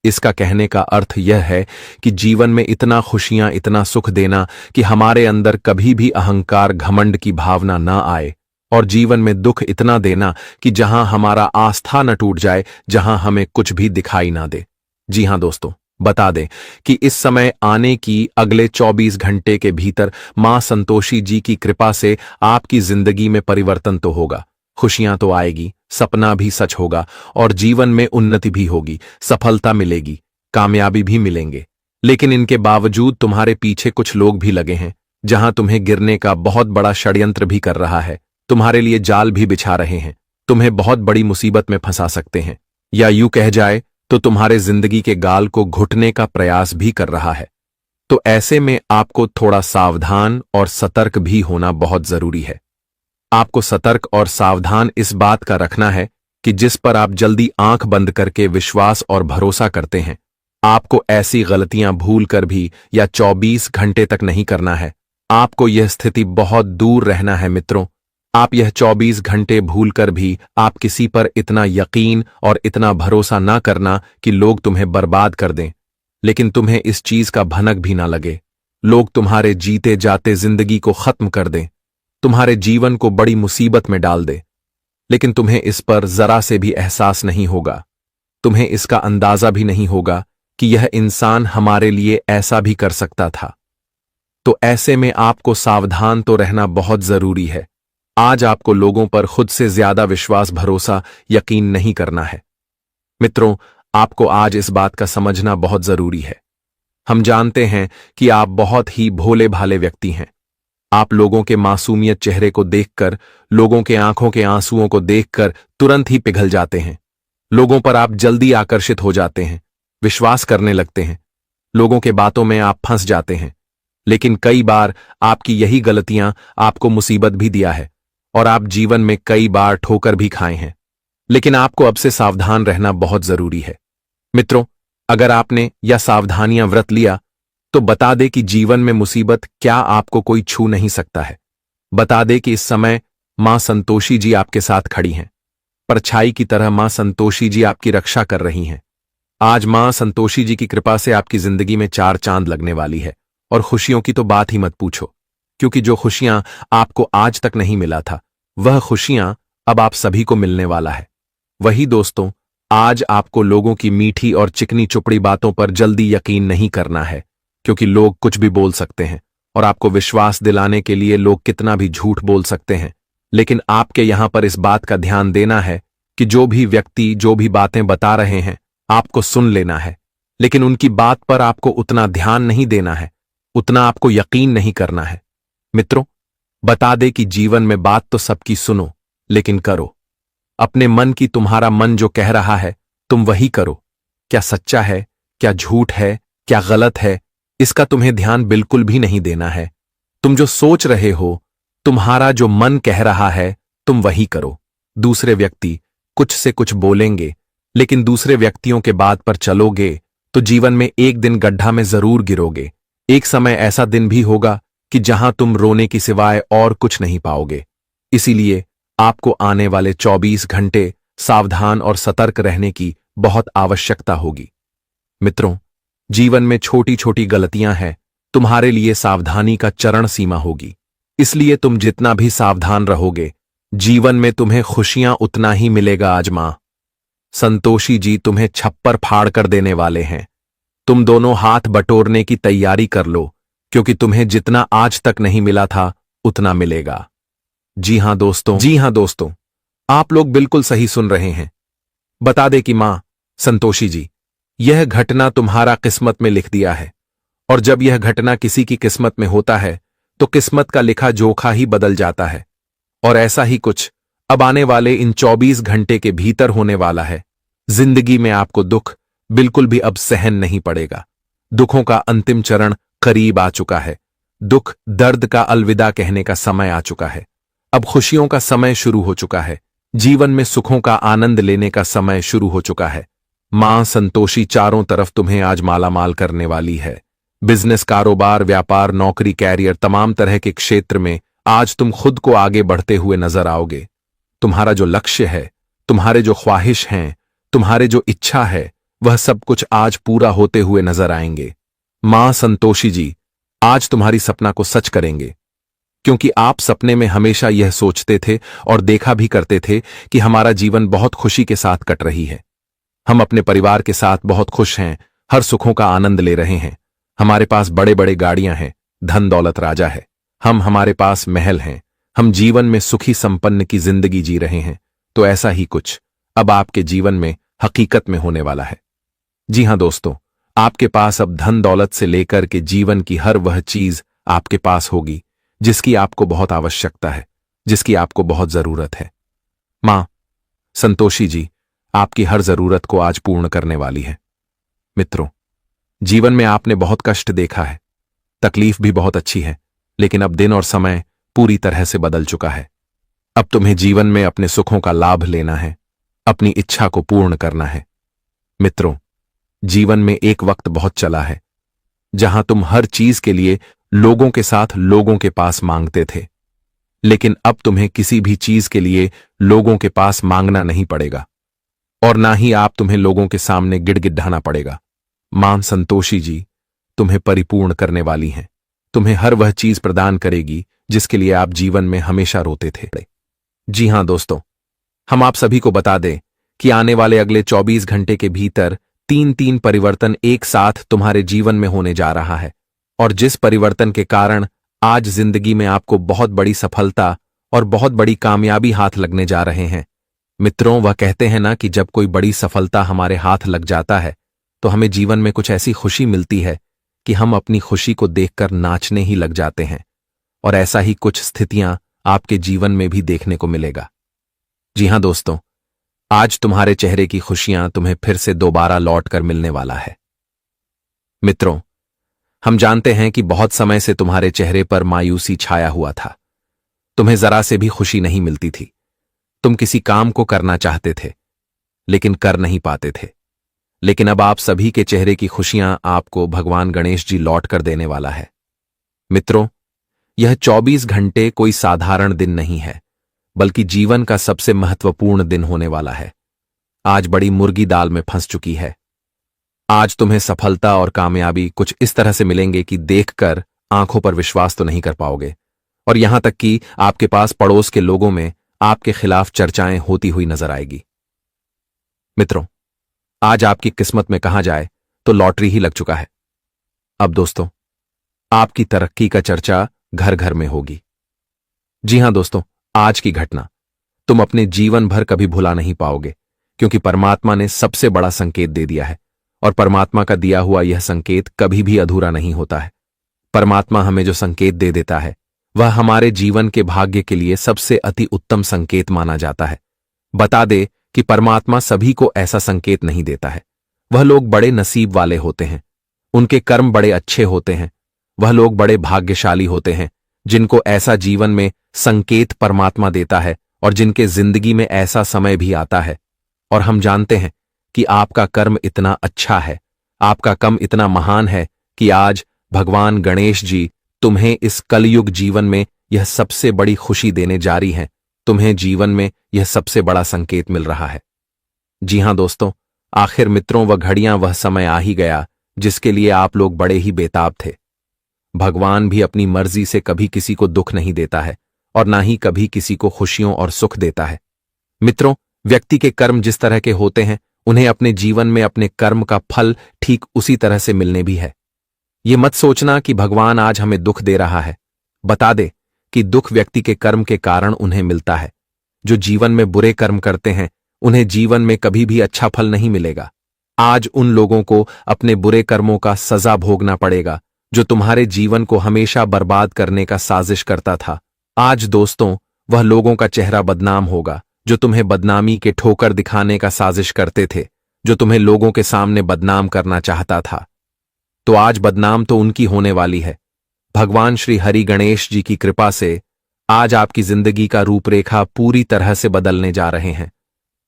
[SPEAKER 1] इसका कहने का अर्थ यह है कि जीवन में इतना खुशियां, इतना सुख देना कि हमारे अंदर कभी भी अहंकार, घमंड की भावना ना आए, और जीवन में दुख इतना देना कि जहां हमारा आस्था न टूट जाए, जहां हमें कुछ भी दिखाई ना दे। जी हां दोस्तों, बता दें कि इस समय आने की अगले 24 घंटे के भीतर मां संतोषी जी की कृपा से आपकी जिंदगी में परिवर्तन तो होगा, खुशियां तो आएगी, सपना भी सच होगा और जीवन में उन्नति भी होगी, सफलता मिलेगी, कामयाबी भी मिलेंगे। लेकिन इनके बावजूद तुम्हारे पीछे कुछ लोग भी लगे हैं, जहां तुम्हें गिरने का बहुत बड़ा षड्यंत्र भी कर रहा है, तुम्हारे लिए जाल भी बिछा रहे हैं, तुम्हें बहुत बड़ी मुसीबत में फंसा सकते हैं, या यूं कह जाए तो तुम्हारे जिंदगी के गाल को घुटने का प्रयास भी कर रहा है। तो ऐसे में आपको थोड़ा सावधान और सतर्क भी होना बहुत जरूरी है। आपको सतर्क और सावधान इस बात का रखना है कि जिस पर आप जल्दी आंख बंद करके विश्वास और भरोसा करते हैं, आपको ऐसी गलतियां भूल कर भी या 24 घंटे तक नहीं करना है। आपको यह स्थिति बहुत दूर रहना है। मित्रों, आप यह 24 घंटे भूल कर भी आप किसी पर इतना यकीन और इतना भरोसा ना करना कि लोग तुम्हें बर्बाद कर दें, लेकिन तुम्हें इस चीज का भनक भी ना लगे, लोग तुम्हारे जीते जाते जिंदगी को खत्म कर दें, तुम्हारे जीवन को बड़ी मुसीबत में डाल दे, लेकिन तुम्हें इस पर जरा से भी एहसास नहीं होगा। तुम्हें इसका अंदाजा भी नहीं होगा कि यह इंसान हमारे लिए ऐसा भी कर सकता था। तो ऐसे में आपको सावधान तो रहना बहुत जरूरी है। आज आपको लोगों पर खुद से ज्यादा विश्वास, भरोसा, यकीन नहीं करना है। मित्रों, आपको आज इस बात का समझना बहुत जरूरी है। हम जानते हैं कि आप बहुत ही भोले भाले व्यक्ति हैं। आप लोगों के मासूमियत चेहरे को देखकर, लोगों के आंखों के आंसुओं को देखकर तुरंत ही पिघल जाते हैं। लोगों पर आप जल्दी आकर्षित हो जाते हैं, विश्वास करने लगते हैं, लोगों के बातों में आप फंस जाते हैं। लेकिन कई बार आपकी यही गलतियां आपको मुसीबत भी दिया है और आप जीवन में कई बार ठोकर भी खाए हैं। लेकिन आपको अब से सावधान रहना बहुत जरूरी है। मित्रों, अगर आपने यह सावधानियां व्रत लिया तो बता दे कि जीवन में मुसीबत क्या आपको कोई छू नहीं सकता है। बता दे कि इस समय मां संतोषी जी आपके साथ खड़ी हैं। परछाई की तरह मां संतोषी जी आपकी रक्षा कर रही हैं। आज मां संतोषी जी की कृपा से आपकी जिंदगी में 4 चांद लगने वाली है, और खुशियों की तो बात ही मत पूछो, क्योंकि जो खुशियां आपको आज तक नहीं मिला था, वह खुशियां अब आप सभी को मिलने वाला है। वही दोस्तों, आज आपको लोगों की मीठी और चिकनी चुपड़ी बातों पर जल्दी यकीन नहीं करना है, क्योंकि लोग कुछ भी बोल सकते हैं और आपको विश्वास दिलाने के लिए लोग कितना भी झूठ बोल सकते हैं। लेकिन आपके यहां पर इस बात का ध्यान देना है कि जो भी व्यक्ति जो भी बातें बता रहे हैं, आपको सुन लेना है, लेकिन उनकी बात पर आपको उतना ध्यान नहीं देना है, उतना आपको यकीन नहीं करना है। मित्रों, बता दे कि जीवन में बात तो सबकी सुनो, लेकिन करो अपने मन की। तुम्हारा मन जो कह रहा है तुम वही करो। क्या सच्चा है, क्या झूठ है, क्या गलत है, इसका तुम्हें ध्यान बिल्कुल भी नहीं देना है। तुम जो सोच रहे हो, तुम्हारा जो मन कह रहा है, तुम वही करो। दूसरे व्यक्ति कुछ से कुछ बोलेंगे, लेकिन दूसरे व्यक्तियों के बात पर चलोगे तो जीवन में एक दिन गड्ढा में जरूर गिरोगे। एक समय ऐसा दिन भी होगा कि जहां तुम रोने की सिवाय और कुछ नहीं पाओगे। इसीलिए आपको आने वाले 24 घंटे सावधान और सतर्क रहने की बहुत आवश्यकता होगी। मित्रों, जीवन में छोटी छोटी गलतियां हैं, तुम्हारे लिए सावधानी का चरण सीमा होगी। इसलिए तुम जितना भी सावधान रहोगे, जीवन में तुम्हें खुशियां उतना ही मिलेगा। आज मां संतोषी जी तुम्हें छप्पर फाड़ कर देने वाले हैं। तुम दोनों हाथ बटोरने की तैयारी कर लो, क्योंकि तुम्हें जितना आज तक नहीं मिला था उतना मिलेगा। जी हां दोस्तों, आप लोग बिल्कुल सही सुन रहे हैं। बता दे कि मां संतोषी जी, यह घटना तुम्हारा किस्मत में लिख दिया है, और जब यह घटना किसी की किस्मत में होता है तो किस्मत का लिखा जोखा ही बदल जाता है। और ऐसा ही कुछ अब आने वाले इन 24 घंटे के भीतर होने वाला है। जिंदगी में आपको दुख बिल्कुल भी अब सहन नहीं पड़ेगा। दुखों का अंतिम चरण करीब आ चुका है। दुख दर्द का अलविदा कहने का समय आ चुका है। अब खुशियों का समय शुरू हो चुका है। जीवन में सुखों का आनंद लेने का समय शुरू हो चुका है। मां संतोषी चारों तरफ तुम्हें आज मालामाल करने वाली है। बिजनेस, कारोबार, व्यापार, नौकरी, कैरियर, तमाम तरह के क्षेत्र में आज तुम खुद को आगे बढ़ते हुए नजर आओगे। तुम्हारा जो लक्ष्य है, तुम्हारे जो ख्वाहिश हैं, तुम्हारे जो इच्छा है, वह सब कुछ आज पूरा होते हुए नजर आएंगे। मां संतोषी जी आज तुम्हारी सपना को सच करेंगे, क्योंकि आप सपने में हमेशा यह सोचते थे और देखा भी करते थे कि हमारा जीवन बहुत खुशी के साथ कट रही है। हम अपने परिवार के साथ बहुत खुश हैं, हर सुखों का आनंद ले रहे हैं। हमारे पास बड़े बड़े गाड़ियां हैं, धन दौलत राजा है। हमारे पास महल हैं। हम जीवन में सुखी संपन्न की जिंदगी जी रहे हैं। तो ऐसा ही कुछ अब आपके जीवन में हकीकत में होने वाला है। जी हां दोस्तों, आपके पास अब धन दौलत से लेकर के जीवन की हर वह चीज आपके पास होगी जिसकी आपको बहुत आवश्यकता है, जिसकी आपको बहुत जरूरत है। मां संतोषी जी आपकी हर जरूरत को आज पूर्ण करने वाली है। मित्रों, जीवन में आपने बहुत कष्ट देखा है, तकलीफ भी बहुत अच्छी है, लेकिन अब दिन और समय पूरी तरह से बदल चुका है। अब तुम्हें जीवन में अपने सुखों का लाभ लेना है, अपनी इच्छा को पूर्ण करना है। मित्रों, जीवन में एक वक्त बहुत चला है जहां तुम हर चीज के लिए लोगों के साथ लोगों के पास मांगते थे, लेकिन अब तुम्हें किसी भी चीज के लिए लोगों के पास मांगना नहीं पड़ेगा, और ना ही तुम्हें लोगों के सामने गिड़गिड़ाना पड़ेगा। मां संतोषी जी तुम्हें परिपूर्ण करने वाली हैं। तुम्हें हर वह चीज प्रदान करेगी जिसके लिए आप जीवन में हमेशा रोते थे। जी हां दोस्तों, हम आप सभी को बता दें कि आने वाले अगले 24 घंटे के भीतर 3 परिवर्तन एक साथ तुम्हारे जीवन में होने जा रहा है, और जिस परिवर्तन के कारण आज जिंदगी में आपको बहुत बड़ी सफलता और बहुत बड़ी कामयाबी हाथ लगने जा रहे हैं। मित्रों, वह कहते हैं ना कि जब कोई बड़ी सफलता हमारे हाथ लग जाता है तो हमें जीवन में कुछ ऐसी खुशी मिलती है कि हम अपनी खुशी को देखकर नाचने ही लग जाते हैं, और ऐसा ही कुछ स्थितियां आपके जीवन में भी देखने को मिलेगा। जी हां दोस्तों, आज तुम्हारे चेहरे की खुशियां तुम्हें फिर से दोबारा लौट कर मिलने वाला है। मित्रों, हम जानते हैं कि बहुत समय से तुम्हारे चेहरे पर मायूसी छाया हुआ था। तुम्हें जरा से भी खुशी नहीं मिलती थी। तुम किसी काम को करना चाहते थे, लेकिन कर नहीं पाते थे। लेकिन अब आप सभी के चेहरे की खुशियां आपको भगवान गणेश जी लौट कर देने वाला है। मित्रों, यह 24 घंटे कोई साधारण दिन नहीं है, बल्कि जीवन का सबसे महत्वपूर्ण दिन होने वाला है। आज बड़ी मुर्गी दाल में फंस चुकी है। आज तुम्हें सफलता और कामयाबी कुछ इस तरह से मिलेंगे कि देखकर आंखों पर विश्वास तो नहीं कर पाओगे, और यहां तक कि आपके पास पड़ोस के लोगों में आपके खिलाफ चर्चाएं होती हुई नजर आएगी। मित्रों, आज आपकी किस्मत में कहा जाए तो लॉटरी ही लग चुका है। अब दोस्तों, आपकी तरक्की का चर्चा घर घर में होगी। जी हां दोस्तों, आज की घटना तुम अपने जीवन भर कभी भुला नहीं पाओगे, क्योंकि परमात्मा ने सबसे बड़ा संकेत दे दिया है, और परमात्मा का दिया हुआ यह संकेत कभी भी अधूरा नहीं होता है। परमात्मा हमें जो संकेत दे देता है वह हमारे जीवन के भाग्य के लिए सबसे अति उत्तम संकेत माना जाता है। बता दे कि परमात्मा सभी को ऐसा संकेत नहीं देता है। वह लोग बड़े नसीब वाले होते हैं, उनके कर्म बड़े अच्छे होते हैं, वह लोग बड़े भाग्यशाली होते हैं जिनको ऐसा जीवन में संकेत परमात्मा देता है, और जिनके जिंदगी में ऐसा समय भी आता है। और हम जानते हैं कि आपका कर्म इतना अच्छा है, आपका कर्म इतना महान है कि आज भगवान गणेश जी तुम्हें इस कलयुग जीवन में यह सबसे बड़ी खुशी देने जा रही हैं। तुम्हें जीवन में यह सबसे बड़ा संकेत मिल रहा है। जी हां दोस्तों, आखिर मित्रों वह घड़ियां, वह समय आ ही गया जिसके लिए आप लोग बड़े ही बेताब थे। भगवान भी अपनी मर्जी से कभी किसी को दुख नहीं देता है, और ना ही कभी किसी को खुशियों और सुख देता है। मित्रों, व्यक्ति के कर्म जिस तरह के होते हैं, उन्हें अपने जीवन में अपने कर्म का फल ठीक उसी तरह से मिलने भी है। ये मत सोचना कि भगवान आज हमें दुख दे रहा है। बता दे कि दुख व्यक्ति के कर्म के कारण उन्हें मिलता है। जो जीवन में बुरे कर्म करते हैं उन्हें जीवन में कभी भी अच्छा फल नहीं मिलेगा। आज उन लोगों को अपने बुरे कर्मों का सजा भोगना पड़ेगा जो तुम्हारे जीवन को हमेशा बर्बाद करने का साजिश करता था। आज दोस्तों, वह लोगों का चेहरा बदनाम होगा जो तुम्हें बदनामी के ठोकर दिखाने का साजिश करते थे, जो तुम्हें लोगों के सामने बदनाम करना चाहता था। तो आज बदनाम तो उनकी होने वाली है। भगवान श्री हरि गणेश जी की कृपा से आज आपकी जिंदगी का रूपरेखा पूरी तरह से बदलने जा रहे हैं।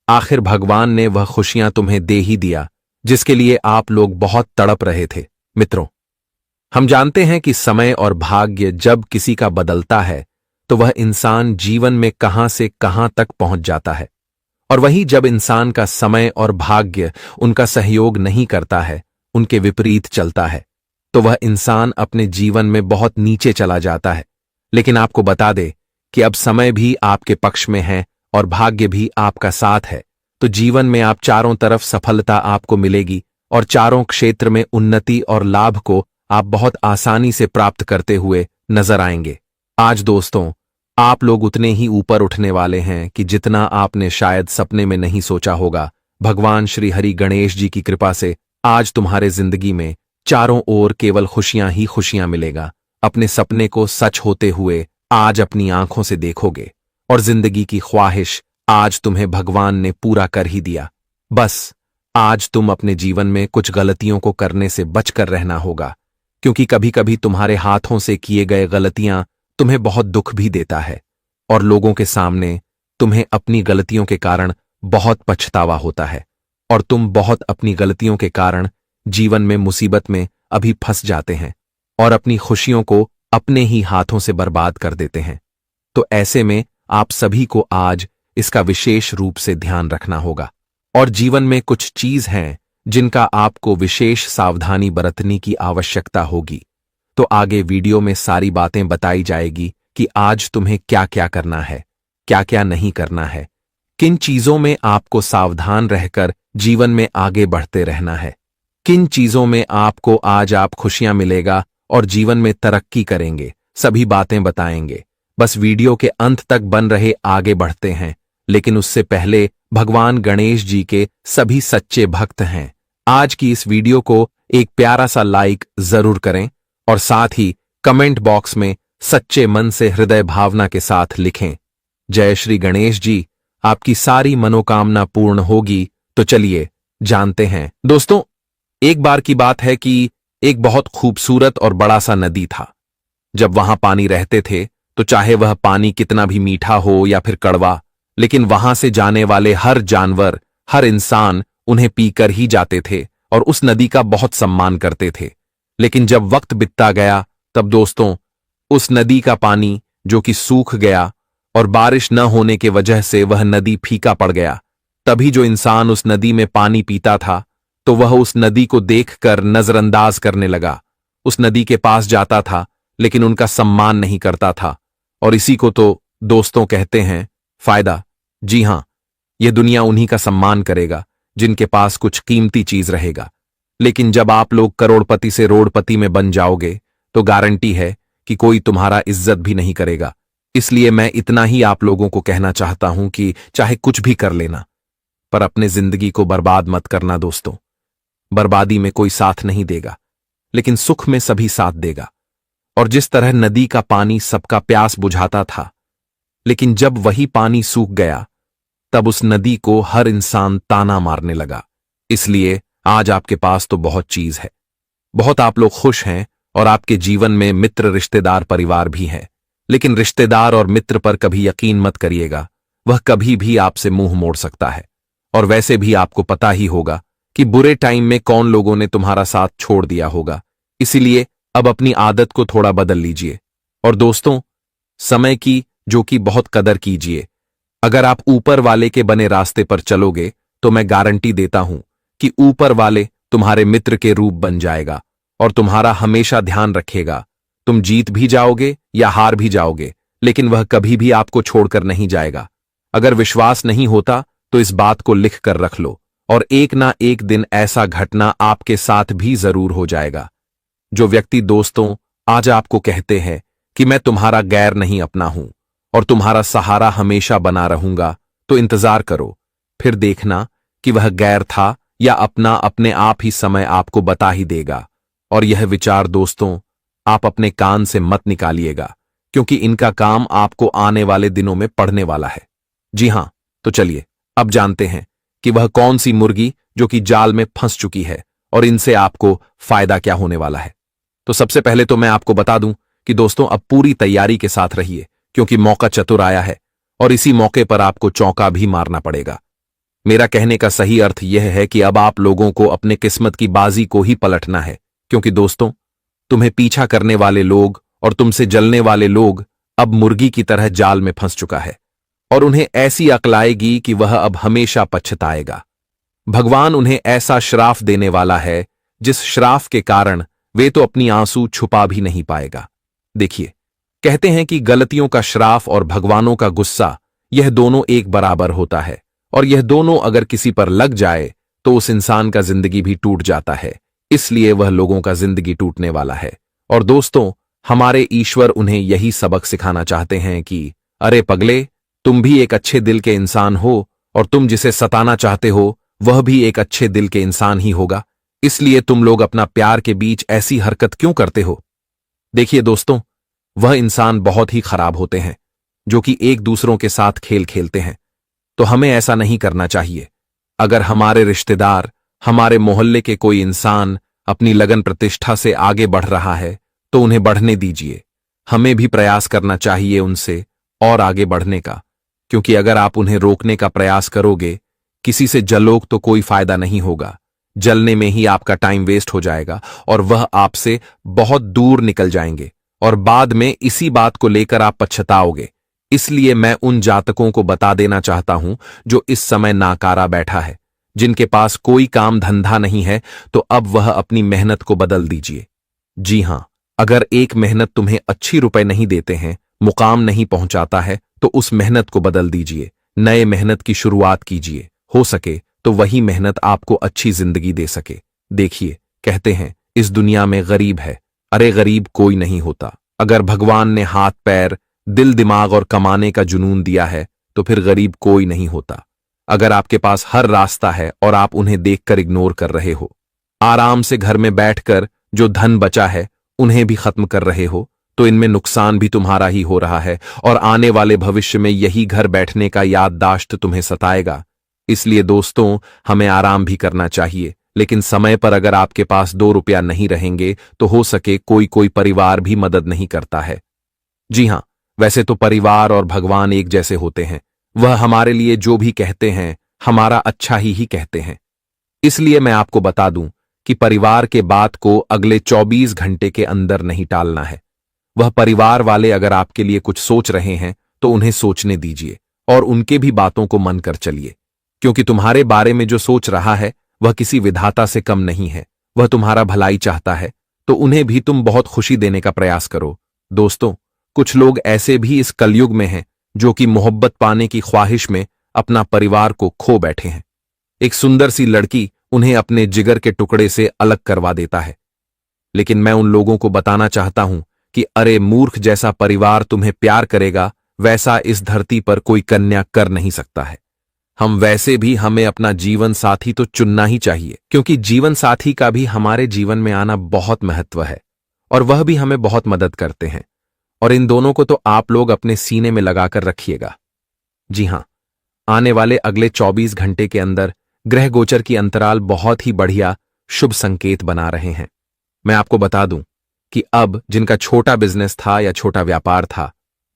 [SPEAKER 1] आखिर भगवान ने वह खुशियां तुम्हें दे ही दिया जिसके लिए आप लोग बहुत तड़प रहे थे। मित्रों, हम जानते हैं कि समय और भाग्य जब किसी का बदलता है तो वह इंसान जीवन में कहां से कहां तक पहुंच जाता है, और वहीं जब इंसान का समय और भाग्य उनका सहयोग नहीं करता है, उनके विपरीत चलता है, तो वह इंसान अपने जीवन में बहुत नीचे चला जाता है। लेकिन आपको बता दे कि अब समय भी आपके पक्ष में है और भाग्य भी आपका साथ है, तो जीवन में आप चारों तरफ सफलता आपको मिलेगी, और चारों क्षेत्र में उन्नति और लाभ को आप बहुत आसानी से प्राप्त करते हुए नजर आएंगे। आज दोस्तों, आप लोग उतने ही ऊपर उठने वाले हैं कि जितना आपने शायद सपने में नहीं सोचा होगा। भगवान श्री हरि गणेश जी की कृपा से आज तुम्हारे जिंदगी में चारों ओर केवल खुशियां ही खुशियां मिलेगा। अपने सपने को सच होते हुए आज अपनी आंखों से देखोगे, और जिंदगी की ख्वाहिश आज तुम्हें भगवान ने पूरा कर ही दिया। बस आज तुम अपने जीवन में कुछ गलतियों को करने से बचकर रहना होगा, क्योंकि कभी कभी तुम्हारे हाथों से किए गए गलतियां तुम्हें बहुत दुख भी देता है, और लोगों के सामने तुम्हें अपनी गलतियों के कारण बहुत पछतावा होता है, और तुम बहुत अपनी गलतियों के कारण जीवन में मुसीबत में अभी फंस जाते हैं और अपनी खुशियों को अपने ही हाथों से बर्बाद कर देते हैं। तो ऐसे में आप सभी को आज इसका विशेष रूप से ध्यान रखना होगा, और जीवन में कुछ चीज हैं जिनका आपको विशेष सावधानी बरतने की आवश्यकता होगी। तो आगे वीडियो में सारी बातें बताई जाएगी कि आज तुम्हें क्या क्या करना है, क्या क्या नहीं करना है, किन चीजों में आपको सावधान रहकर जीवन में आगे बढ़ते रहना है, किन चीजों में आपको आज आप खुशियां मिलेगा और जीवन में तरक्की करेंगे। सभी बातें बताएंगे। बस वीडियो के अंत तक बन रहे, आगे बढ़ते हैं। लेकिन उससे पहले भगवान गणेश जी के सभी सच्चे भक्त हैं, आज की इस वीडियो को एक प्यारा सा लाइक जरूर करें, और साथ ही कमेंट बॉक्स में सच्चे मन से हृदय भावना के साथ लिखें, जय श्री गणेश जी, आपकी सारी मनोकामना पूर्ण होगी। तो चलिए जानते हैं। दोस्तों, एक बार की बात है कि एक बहुत खूबसूरत और बड़ा सा नदी था। जब वहां पानी रहते थे तो चाहे वह पानी कितना भी मीठा हो या फिर कड़वा, लेकिन वहां से जाने वाले हर जानवर, हर इंसान उन्हें पीकर ही जाते थे और उस नदी का बहुत सम्मान करते थे। लेकिन जब वक्त बीतता गया तब दोस्तों, उस नदी का पानी जो कि सूख गया और बारिश न होने के वजह से वह नदी फीका पड़ गया। तभी जो इंसान उस नदी में पानी पीता था तो वह उस नदी को देखकर नजरअंदाज करने लगा। उस नदी के पास जाता था लेकिन उनका सम्मान नहीं करता था। और इसी को तो दोस्तों कहते हैं फायदा। जी हां, यह दुनिया उन्हीं का सम्मान करेगा जिनके पास कुछ कीमती चीज रहेगा। लेकिन जब आप लोग करोड़पति से रोड़पति में बन जाओगे तो गारंटी है कि कोई तुम्हारा इज्जत भी नहीं करेगा। इसलिए मैं इतना ही आप लोगों को कहना चाहता हूं कि चाहे कुछ भी कर लेना, पर अपने जिंदगी को बर्बाद मत करना दोस्तों। बर्बादी में कोई साथ नहीं देगा, लेकिन सुख में सभी साथ देगा। और जिस तरह नदी का पानी सबका प्यास बुझाता था, लेकिन जब वही पानी सूख गया तब उस नदी को हर इंसान ताना मारने लगा। इसलिए आज आपके पास तो बहुत चीज है, बहुत आप लोग खुश हैं और आपके जीवन में मित्र, रिश्तेदार, परिवार भी है। लेकिन रिश्तेदार और मित्र पर कभी यकीन मत करिएगा, वह कभी भी आपसे मुंह मोड़ सकता है। और वैसे भी आपको पता ही होगा कि बुरे टाइम में कौन लोगों ने तुम्हारा साथ छोड़ दिया होगा। इसीलिए अब अपनी आदत को थोड़ा बदल लीजिए। और दोस्तों, समय की जो कि बहुत कदर कीजिए। अगर आप ऊपर वाले के बने रास्ते पर चलोगे तो मैं गारंटी देता हूं कि ऊपर वाले तुम्हारे मित्र के रूप बन जाएगा और तुम्हारा हमेशा ध्यान रखेगा। तुम जीत भी जाओगे या हार भी जाओगे, लेकिन वह कभी भी आपको छोड़कर नहीं जाएगा। अगर विश्वास नहीं होता तो इस बात को लिख कर रख लो, और एक ना एक दिन ऐसा घटना आपके साथ भी जरूर हो जाएगा। जो व्यक्ति दोस्तों आज आपको कहते हैं कि मैं तुम्हारा गैर नहीं अपना हूं और तुम्हारा सहारा हमेशा बना रहूंगा, तो इंतजार करो, फिर देखना कि वह गैर था या अपना, अपने आप ही समय आपको बता ही देगा। और यह विचार दोस्तों आप अपने कान से मत निकालिएगा, क्योंकि इनका काम आपको आने वाले दिनों में पड़ने वाला है। जी हां, तो चलिए अब जानते हैं कि वह कौन सी मुर्गी जो कि जाल में फंस चुकी है और इनसे आपको फायदा क्या होने वाला है। तो सबसे पहले तो मैं आपको बता दूं कि दोस्तों अब पूरी तैयारी के साथ रहिए, क्योंकि मौका चतुर आया है और इसी मौके पर आपको चौका भी मारना पड़ेगा। मेरा कहने का सही अर्थ यह है कि अब आप लोगों को अपने किस्मत की बाजी को ही पलटना है, क्योंकि दोस्तों तुम्हें पीछा करने वाले लोग और तुमसे जलने वाले लोग अब मुर्गी की तरह जाल में फंस चुका है और उन्हें ऐसी अक्ल आएगी कि वह अब हमेशा पछताएगा। भगवान उन्हें ऐसा श्राप देने वाला है जिस श्राप के कारण वे तो अपनी आंसू छुपा भी नहीं पाएगा। देखिए, कहते हैं कि गलतियों का श्राप और भगवानों का गुस्सा, यह दोनों एक बराबर होता है, और यह दोनों अगर किसी पर लग जाए तो उस इंसान का जिंदगी भी टूट जाता है। इसलिए वह लोगों का जिंदगी टूटने वाला है। और दोस्तों, हमारे ईश्वर उन्हें यही सबक सिखाना चाहते हैं कि अरे पगले, तुम भी एक अच्छे दिल के इंसान हो और तुम जिसे सताना चाहते हो वह भी एक अच्छे दिल के इंसान ही होगा। इसलिए तुम लोग अपना प्यार के बीच ऐसी हरकत क्यों करते हो। देखिए दोस्तों, वह इंसान बहुत ही खराब होते हैं जो कि एक दूसरों के साथ खेल खेलते हैं, तो हमें ऐसा नहीं करना चाहिए। अगर हमारे रिश्तेदार, हमारे मोहल्ले के कोई इंसान अपनी लगन प्रतिष्ठा से आगे बढ़ रहा है तो उन्हें बढ़ने दीजिए। हमें भी प्रयास करना चाहिए उनसे और आगे बढ़ने का, क्योंकि अगर आप उन्हें रोकने का प्रयास करोगे, किसी से जलोग तो कोई फायदा नहीं होगा। जलने में ही आपका टाइम वेस्ट हो जाएगा और वह आपसे बहुत दूर निकल जाएंगे और बाद में इसी बात को लेकर आप पछताओगे। इसलिए मैं उन जातकों को बता देना चाहता हूं जो इस समय नाकारा बैठा है, जिनके पास कोई काम धंधा नहीं है, तो अब वह अपनी मेहनत को बदल दीजिए। जी हां, अगर एक मेहनत तुम्हें अच्छी रुपए नहीं देते हैं, मुकाम नहीं पहुंचाता है, तो उस मेहनत को बदल दीजिए। नए मेहनत की शुरुआत कीजिए। हो सके तो वही मेहनत आपको अच्छी जिंदगी दे सके। देखिए, कहते हैं इस दुनिया में गरीब है, अरे गरीब कोई नहीं होता। अगर भगवान ने हाथ पैर, दिल, दिमाग और कमाने का जुनून दिया है तो फिर गरीब कोई नहीं होता। अगर आपके पास हर रास्ता है और आप उन्हें देखकर इग्नोर कर रहे हो, आराम से घर में बैठकर जो धन बचा है उन्हें भी खत्म कर रहे हो, तो इनमें नुकसान भी तुम्हारा ही हो रहा है और आने वाले भविष्य में यही घर बैठने का याददाश्त तुम्हें सताएगा। इसलिए दोस्तों, हमें आराम भी करना चाहिए, लेकिन समय पर अगर आपके पास 2 रुपया नहीं रहेंगे तो हो सके कोई परिवार भी मदद नहीं करता है। जी हां, वैसे तो परिवार और भगवान एक जैसे होते हैं। वह हमारे लिए जो भी कहते हैं हमारा अच्छा ही कहते हैं। इसलिए मैं आपको बता दूं कि परिवार के बात को अगले 24 घंटे के अंदर नहीं टालना है। वह परिवार वाले अगर आपके लिए कुछ सोच रहे हैं तो उन्हें सोचने दीजिए और उनके भी बातों को मन कर चलिए, क्योंकि तुम्हारे बारे में जो सोच रहा है वह किसी विधाता से कम नहीं है, वह तुम्हारा भलाई चाहता है, तो उन्हें भी तुम बहुत खुशी देने का प्रयास करो। दोस्तों, कुछ लोग ऐसे भी इस कलयुग में हैं जो कि मोहब्बत पाने की ख्वाहिश में अपना परिवार को खो बैठे हैं। एक सुंदर सी लड़की उन्हें अपने जिगर के टुकड़े से अलग करवा देता है, लेकिन मैं उन लोगों को बताना चाहता हूं कि अरे मूर्ख, जैसा परिवार तुम्हें प्यार करेगा वैसा इस धरती पर कोई कन्या कर नहीं सकता है। हम वैसे भी हमें अपना जीवन साथी तो चुनना ही चाहिए, क्योंकि जीवन साथी का भी हमारे जीवन में आना बहुत महत्व है और वह भी हमें बहुत मदद करते हैं। और इन दोनों को तो आप लोग अपने सीने में लगाकर रखिएगा। जी हां, आने वाले अगले 24 घंटे के अंदर ग्रह गोचर की अंतराल बहुत ही बढ़िया शुभ संकेत बना रहे हैं। मैं आपको बता दूं कि अब जिनका छोटा बिजनेस था या छोटा व्यापार था,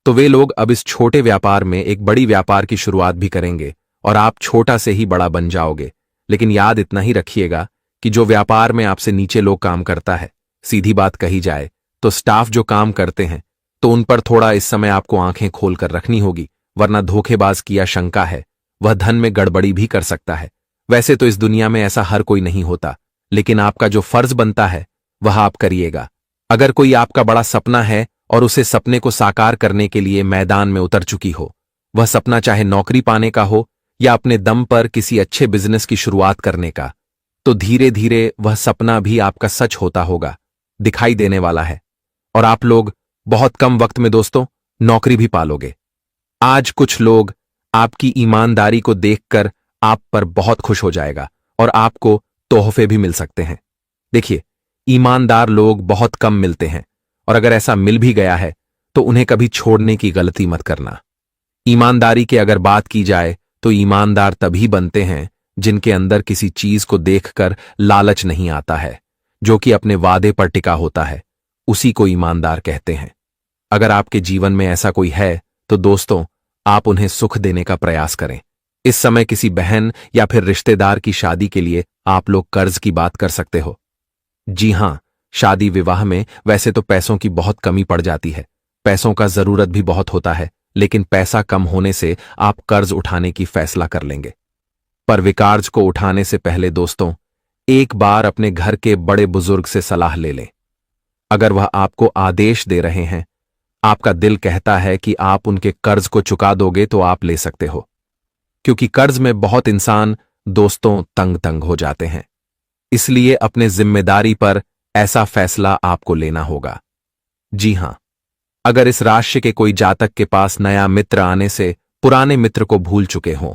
[SPEAKER 1] तो वे लोग अब इस छोटे व्यापार में एक बड़ी व्यापार की शुरुआत भी करेंगे और आप छोटा से ही बड़ा बन जाओगे। लेकिन याद इतना ही रखिएगा कि जो व्यापार में आपसे नीचे लोग काम करता है, सीधी बात कही जाए तो स्टाफ जो काम करते हैं, तो उन पर थोड़ा इस समय आपको आंखें खोलकर रखनी होगी, वरना धोखेबाज की आशंका है, वह धन में गड़बड़ी भी कर सकता है। वैसे तो इस दुनिया में ऐसा हर कोई नहीं होता, लेकिन आपका जो फर्ज बनता है वह आप करिएगा। अगर कोई आपका बड़ा सपना है और उसे सपने को साकार करने के लिए मैदान में उतर चुकी हो, वह सपना चाहे नौकरी पाने का हो या अपने दम पर किसी अच्छे बिजनेस की शुरुआत करने का, तो धीरे धीरे वह सपना भी आपका सच होता होगा, दिखाई देने वाला है। और आप लोग बहुत कम वक्त में दोस्तों नौकरी भी पालोगे। आज कुछ लोग आपकी ईमानदारी को देखकर आप पर बहुत खुश हो जाएगा और आपको तोहफे भी मिल सकते हैं। देखिए, ईमानदार लोग बहुत कम मिलते हैं और अगर ऐसा मिल भी गया है तो उन्हें कभी छोड़ने की गलती मत करना। ईमानदारी की अगर बात की जाए तो ईमानदार तभी बनते हैं जिनके अंदर किसी चीज को देखकर लालच नहीं आता है, जो कि अपने वादे पर टिका होता है, उसी को ईमानदार कहते हैं। अगर आपके जीवन में ऐसा कोई है तो दोस्तों आप उन्हें सुख देने का प्रयास करें। इस समय किसी बहन या फिर रिश्तेदार की शादी के लिए आप लोग कर्ज की बात कर सकते हो। जी हां, शादी विवाह में वैसे तो पैसों की बहुत कमी पड़ जाती है, पैसों का जरूरत भी बहुत होता है, लेकिन पैसा कम होने से आप कर्ज उठाने की फैसला कर लेंगे। पर विकार्ज को उठाने से पहले दोस्तों एक बार अपने घर के बड़े बुजुर्ग से सलाह ले लें। अगर वह आपको आदेश दे रहे हैं, आपका दिल कहता है कि आप उनके कर्ज को चुका दोगे, तो आप ले सकते हो, क्योंकि कर्ज में बहुत इंसान दोस्तों तंग तंग हो जाते हैं। इसलिए अपने जिम्मेदारी पर ऐसा फैसला आपको लेना होगा। जी हां, अगर इस राशि के कोई जातक के पास नया मित्र आने से पुराने मित्र को भूल चुके हों,